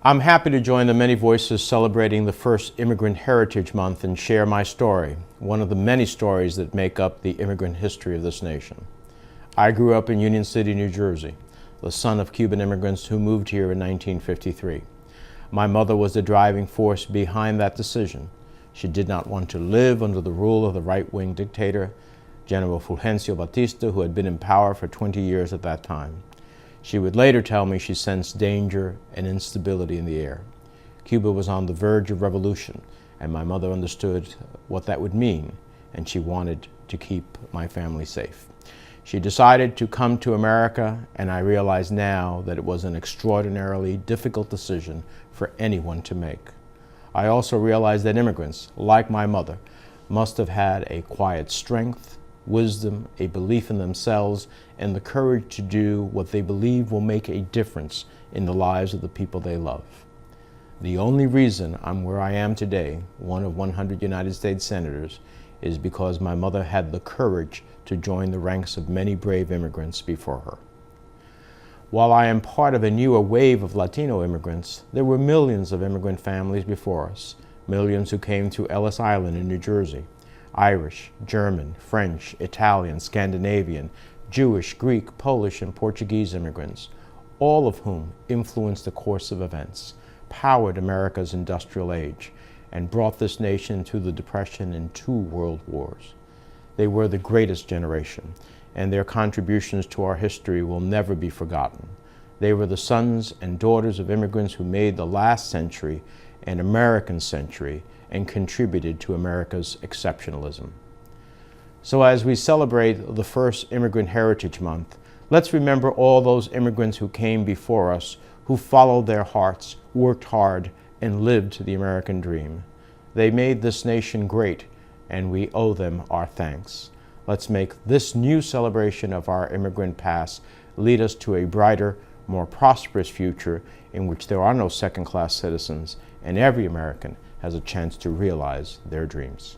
I'm happy to join the many voices celebrating the first Immigrant Heritage Month and share my story, one of the many stories that make up the immigrant history of this nation. I grew up in Union City, New Jersey, the son of Cuban immigrants who moved here in 1953. My mother was the driving force behind that decision. She did not want to live under the rule of the right-wing dictator, General Fulgencio Batista, who had been in power for 20 years at that time. She would later tell me she sensed danger and instability in the air. Cuba was on the verge of revolution, and my mother understood what that would mean, and she wanted to keep my family safe. She decided to come to America, and I realize now that it was an extraordinarily difficult decision for anyone to make. I also realize that immigrants, like my mother, must have had a quiet strength, wisdom, a belief in themselves, and the courage to do what they believe will make a difference in the lives of the people they love. The only reason I'm where I am today, one of 100 United States senators, is because my mother had the courage to join the ranks of many brave immigrants before her. While I am part of a newer wave of Latino immigrants, there were millions of immigrant families before us, millions who came to Ellis Island in New Jersey. Irish, German, French, Italian, Scandinavian, Jewish, Greek, Polish, and Portuguese immigrants, all of whom influenced the course of events, powered America's industrial age, and brought this nation through the Depression and 2 world wars. They were the greatest generation, and their contributions to our history will never be forgotten. They were the sons and daughters of immigrants who made the last century an American century and contributed to America's exceptionalism. So as we celebrate the first Immigrant Heritage Month, let's remember all those immigrants who came before us, who followed their hearts, worked hard, and lived the American dream. They made this nation great, and we owe them our thanks. Let's make this new celebration of our immigrant past lead us to a brighter, more prosperous future in which there are no second-class citizens and every American has a chance to realize their dreams.